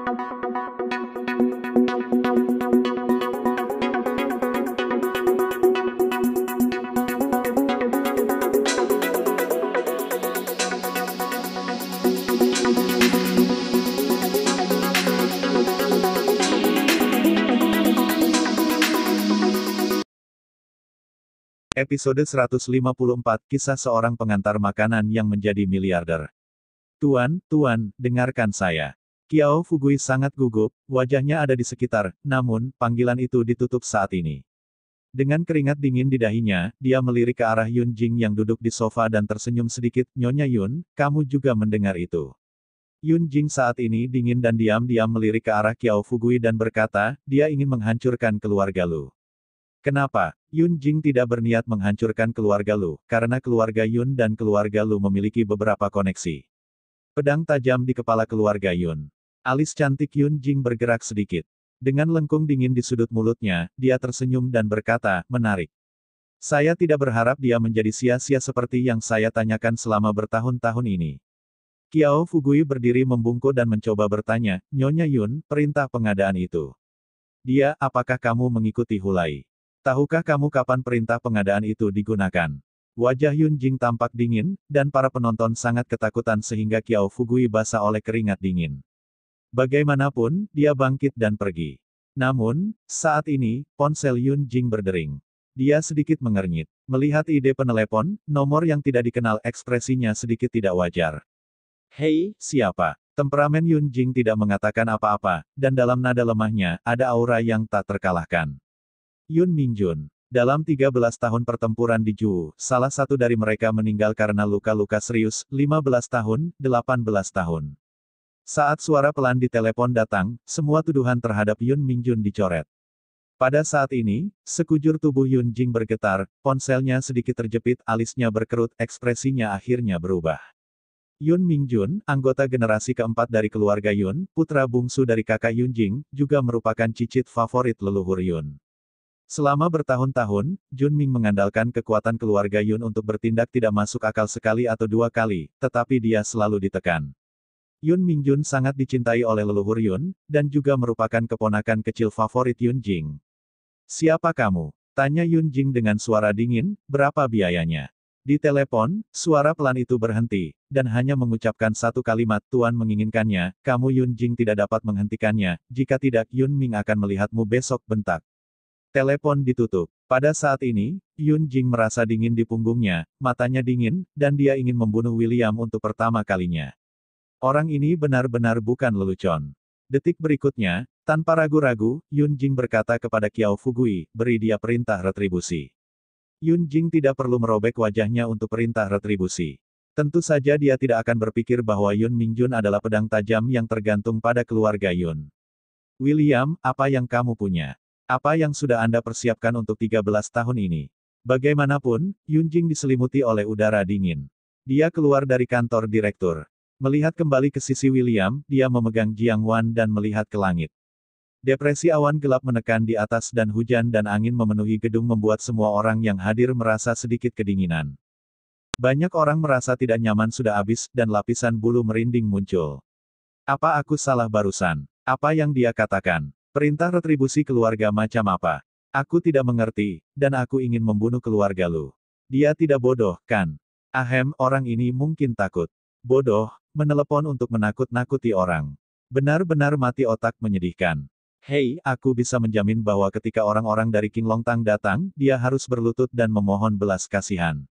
Episode 154, Kisah Seorang Pengantar Makanan yang Menjadi Miliarder. Tuan, dengarkan saya. Qiao Fugui sangat gugup, wajahnya ada di sekitar, namun, panggilan itu ditutup saat ini. Dengan keringat dingin di dahinya, dia melirik ke arah Yun Jing yang duduk di sofa dan tersenyum sedikit. Nyonya Yun, kamu juga mendengar itu. Yun Jing saat ini dingin dan diam-diam melirik ke arah Qiao Fugui dan berkata, dia ingin menghancurkan keluarga Lu. Kenapa? Yun Jing tidak berniat menghancurkan keluarga Lu, karena keluarga Yun dan keluarga Lu memiliki beberapa koneksi. Pedang tajam di kepala keluarga Yun. Alis cantik Yun Jing bergerak sedikit. Dengan lengkung dingin di sudut mulutnya, dia tersenyum dan berkata, menarik. Saya tidak berharap dia menjadi sia-sia seperti yang saya tanyakan selama bertahun-tahun ini. Qiao Fugui berdiri membungkuk dan mencoba bertanya, Nyonya Yun, perintah pengadaan itu. Dia, apakah kamu mengikuti Hulai? Tahukah kamu kapan perintah pengadaan itu digunakan? Wajah Yun Jing tampak dingin, dan para penonton sangat ketakutan sehingga Qiao Fugui basah oleh keringat dingin. Bagaimanapun, dia bangkit dan pergi. Namun, saat ini, ponsel Yun Jing berdering. Dia sedikit mengernyit. Melihat ide penelepon, nomor yang tidak dikenal ekspresinya sedikit tidak wajar. Hei, siapa? Temperamen Yun Jing tidak mengatakan apa-apa, dan dalam nada lemahnya, ada aura yang tak terkalahkan. Yun Mingjun. Dalam 13 tahun pertempuran di Juu, salah satu dari mereka meninggal karena luka-luka serius, 15 tahun, 18 tahun. Saat suara pelan di telepon datang, semua tuduhan terhadap Yun Mingjun dicoret. Pada saat ini, sekujur tubuh Yun Jing bergetar, ponselnya sedikit terjepit, alisnya berkerut, ekspresinya akhirnya berubah. Yun Mingjun, anggota generasi keempat dari keluarga Yun, putra bungsu dari kakak Yun Jing, juga merupakan cicit favorit leluhur Yun. Selama bertahun-tahun, Jun Ming mengandalkan kekuatan keluarga Yun untuk bertindak tidak masuk akal sekali atau dua kali, tetapi dia selalu ditekan. Yun Mingjun sangat dicintai oleh leluhur Yun, dan juga merupakan keponakan kecil favorit Yun Jing. Siapa kamu? Tanya Yun Jing dengan suara dingin, berapa biayanya? Di telepon, suara pelan itu berhenti, dan hanya mengucapkan satu kalimat, Tuan menginginkannya, kamu Yun Jing tidak dapat menghentikannya, jika tidak Yun Ming akan melihatmu besok, bentak. Telepon ditutup. Pada saat ini, Yun Jing merasa dingin di punggungnya, matanya dingin, dan dia ingin membunuh William untuk pertama kalinya. Orang ini benar-benar bukan lelucon. Detik berikutnya, tanpa ragu-ragu, Yun Jing berkata kepada Qiao Fugui, beri dia perintah retribusi. Yun Jing tidak perlu merobek wajahnya untuk perintah retribusi. Tentu saja dia tidak akan berpikir bahwa Yun Mingjun adalah pedang tajam yang tergantung pada keluarga Yun. William, apa yang kamu punya? Apa yang sudah Anda persiapkan untuk 13 tahun ini? Bagaimanapun, Yun Jing diselimuti oleh udara dingin. Dia keluar dari kantor direktur. Melihat kembali ke sisi William, dia memegang Jiang Wan dan melihat ke langit. Depresi awan gelap menekan di atas dan hujan dan angin memenuhi gedung membuat semua orang yang hadir merasa sedikit kedinginan. Banyak orang merasa tidak nyaman sudah habis, dan lapisan bulu merinding muncul. Apa aku salah barusan? Apa yang dia katakan? Perintah retribusi keluarga macam apa? Aku tidak mengerti, dan aku ingin membunuh keluarga Lu. Dia tidak bodoh, kan? Ahem, orang ini mungkin takut. Bodoh, menelepon untuk menakut-nakuti orang. Benar-benar mati otak menyedihkan. Hei, aku bisa menjamin bahwa ketika orang-orang dari King Longtang datang, dia harus berlutut dan memohon belas kasihan.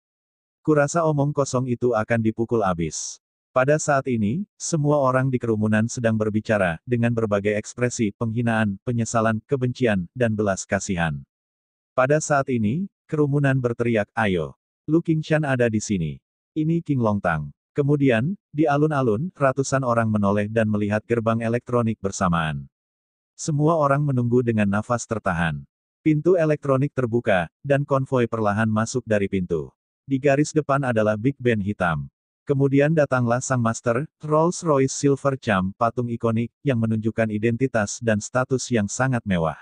Kurasa omong kosong itu akan dipukul habis. Pada saat ini, semua orang di kerumunan sedang berbicara, dengan berbagai ekspresi, penghinaan, penyesalan, kebencian, dan belas kasihan. Pada saat ini, kerumunan berteriak, ayo. Lu Qingshan ada di sini. Ini King Longtang. Kemudian, di alun-alun, ratusan orang menoleh dan melihat gerbang elektronik bersamaan. Semua orang menunggu dengan nafas tertahan. Pintu elektronik terbuka, dan konvoi perlahan masuk dari pintu. Di garis depan adalah Big Ben hitam. Kemudian datanglah sang master, Rolls-Royce Silver Cham, patung ikonik, yang menunjukkan identitas dan status yang sangat mewah.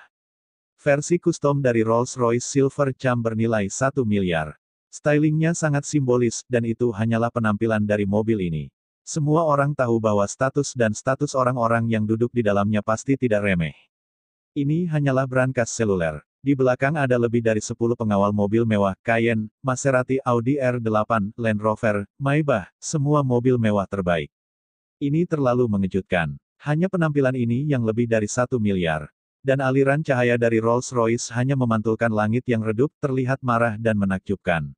Versi custom dari Rolls-Royce Silver Cham bernilai 1 miliar. Stylingnya sangat simbolis, dan itu hanyalah penampilan dari mobil ini. Semua orang tahu bahwa status orang-orang yang duduk di dalamnya pasti tidak remeh. Ini hanyalah brankas seluler. Di belakang ada lebih dari 10 pengawal mobil mewah, Cayenne, Maserati, Audi R8, Land Rover, Maybach, semua mobil mewah terbaik. Ini terlalu mengejutkan. Hanya penampilan ini yang lebih dari 1 miliar. Dan aliran cahaya dari Rolls-Royce hanya memantulkan langit yang redup, terlihat marah dan menakjubkan.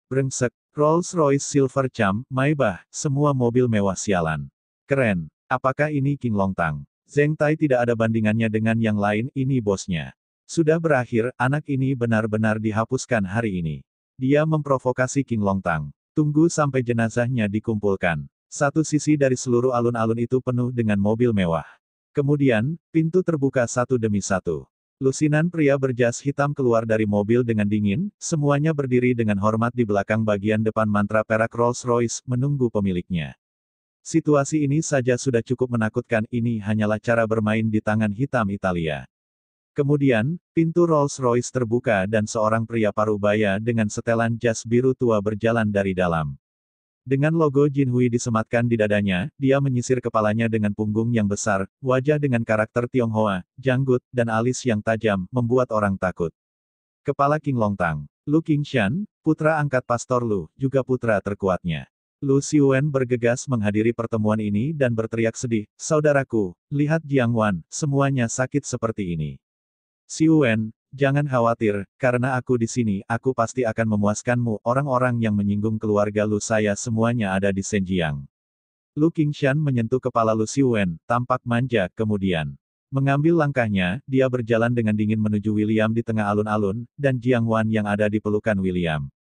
Brengsek, Rolls-Royce Silver Champ, Maybach, semua mobil mewah sialan. Keren. Apakah ini King Long Tang? Zheng Tai tidak ada bandingannya dengan yang lain, ini bosnya. Sudah berakhir, anak ini benar-benar dihapuskan hari ini. Dia memprovokasi King Long Tang. Tunggu sampai jenazahnya dikumpulkan. Satu sisi dari seluruh alun-alun itu penuh dengan mobil mewah. Kemudian, pintu terbuka satu demi satu. Lusinan pria berjas hitam keluar dari mobil dengan dingin, semuanya berdiri dengan hormat di belakang bagian depan mantra perak Rolls-Royce, menunggu pemiliknya. Situasi ini saja sudah cukup menakutkan, ini hanyalah cara bermain di tangan hitam Italia. Kemudian, pintu Rolls-Royce terbuka dan seorang pria parubaya dengan setelan jas biru tua berjalan dari dalam. Dengan logo Jinhui disematkan di dadanya, dia menyisir kepalanya dengan punggung yang besar, wajah dengan karakter Tionghoa, janggut, dan alis yang tajam, membuat orang takut. Kepala King Long Tang. Lu Qingshan, putra angkat Pastor Lu, juga putra terkuatnya. Lu Xiuwen bergegas menghadiri pertemuan ini dan berteriak sedih, "Saudaraku, lihat Jiang Wan, semuanya sakit seperti ini." Xiuwen, jangan khawatir, karena aku di sini, aku pasti akan memuaskanmu, orang-orang yang menyinggung keluarga Lu saya semuanya ada di Zhenjiang. Lu Qingshan menyentuh kepala Lu Xiuwen, tampak manja, kemudian mengambil langkahnya, dia berjalan dengan dingin menuju William di tengah alun-alun, dan Jiang Wan yang ada di pelukan William.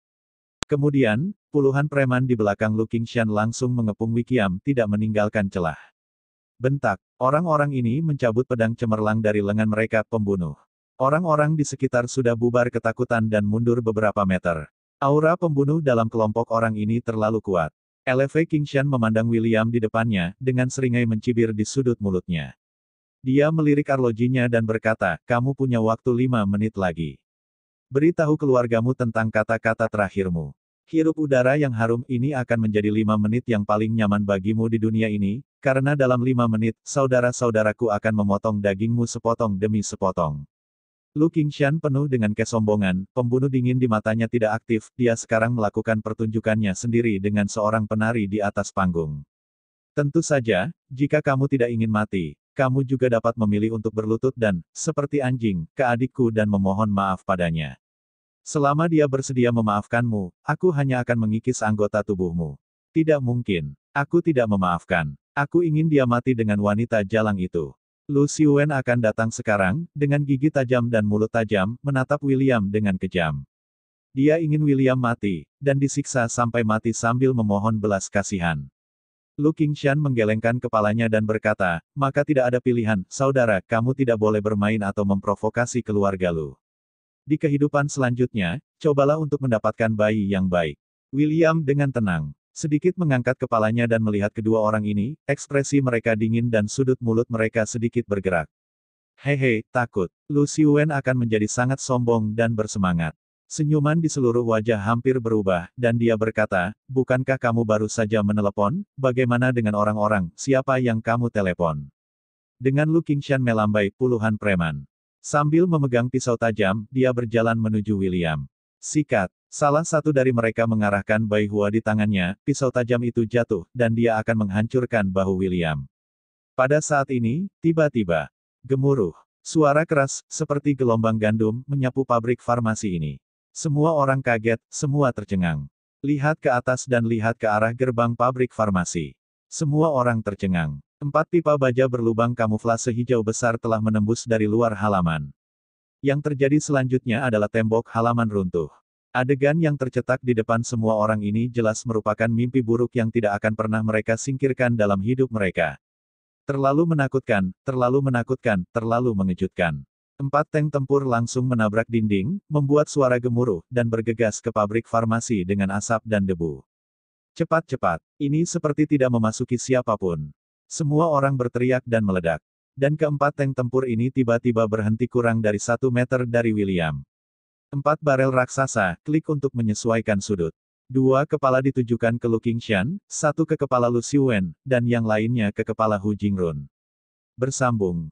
Kemudian, puluhan preman di belakang Lu Qingshan langsung mengepung Wikiam, tidak meninggalkan celah. Bentak, orang-orang ini mencabut pedang cemerlang dari lengan mereka, pembunuh. Orang-orang di sekitar sudah bubar ketakutan dan mundur beberapa meter. Aura pembunuh dalam kelompok orang ini terlalu kuat. LV Qingshan memandang William di depannya, dengan seringai mencibir di sudut mulutnya. Dia melirik arlojinya dan berkata, "Kamu punya waktu 5 menit lagi. Beritahu keluargamu tentang kata-kata terakhirmu. Hirup udara yang harum ini akan menjadi 5 menit yang paling nyaman bagimu di dunia ini, karena dalam 5 menit, saudara-saudaraku akan memotong dagingmu sepotong demi sepotong." Lu Qingshan penuh dengan kesombongan, pembunuh dingin di matanya tidak aktif, dia sekarang melakukan pertunjukannya sendiri dengan seorang penari di atas panggung. Tentu saja, jika kamu tidak ingin mati, kamu juga dapat memilih untuk berlutut dan, seperti anjing, ke adikku dan memohon maaf padanya. Selama dia bersedia memaafkanmu, aku hanya akan mengikis anggota tubuhmu. Tidak mungkin. Aku tidak memaafkan. Aku ingin dia mati dengan wanita jalang itu. Lu Xiuwen akan datang sekarang, dengan gigi tajam dan mulut tajam, menatap William dengan kejam. Dia ingin William mati, dan disiksa sampai mati sambil memohon belas kasihan. Lu Qingshan menggelengkan kepalanya dan berkata, "Maka tidak ada pilihan, saudara, kamu tidak boleh bermain atau memprovokasi keluarga Lu. Di kehidupan selanjutnya, cobalah untuk mendapatkan bayi yang baik." William dengan tenang sedikit mengangkat kepalanya dan melihat kedua orang ini, ekspresi mereka dingin dan sudut mulut mereka sedikit bergerak. "Hehe, takut." Lu Xiuwen akan menjadi sangat sombong dan bersemangat. Senyuman di seluruh wajah hampir berubah, dan dia berkata, "Bukankah kamu baru saja menelepon? Bagaimana dengan orang-orang, siapa yang kamu telepon?" Dengan Lu Qingshan melambai puluhan preman. Sambil memegang pisau tajam, dia berjalan menuju William. Sikat. Salah satu dari mereka mengarahkan Bai Hua di tangannya, pisau tajam itu jatuh, dan dia akan menghancurkan bahu William. Pada saat ini, tiba-tiba, gemuruh. Suara keras, seperti gelombang gandum, menyapu pabrik farmasi ini. Semua orang kaget, semua tercengang. Lihat ke atas dan lihat ke arah gerbang pabrik farmasi. Semua orang tercengang. 4 pipa baja berlubang kamuflase hijau besar telah menembus dari luar halaman. Yang terjadi selanjutnya adalah tembok halaman runtuh. Adegan yang tercetak di depan semua orang ini jelas merupakan mimpi buruk yang tidak akan pernah mereka singkirkan dalam hidup mereka. Terlalu menakutkan, terlalu menakutkan, terlalu mengejutkan. 4 tank tempur langsung menabrak dinding, membuat suara gemuruh, dan bergegas ke pabrik farmasi dengan asap dan debu. Cepat-cepat, ini seperti tidak memasuki siapapun. Semua orang berteriak dan meledak. Dan keempat tank tempur ini tiba-tiba berhenti kurang dari 1 meter dari William. 4 barel raksasa, klik untuk menyesuaikan sudut. Dua kepala ditujukan ke Lu Qingshan, satu ke kepala Lu Xiwen, dan yang lainnya ke kepala Hu Jingrun. Bersambung.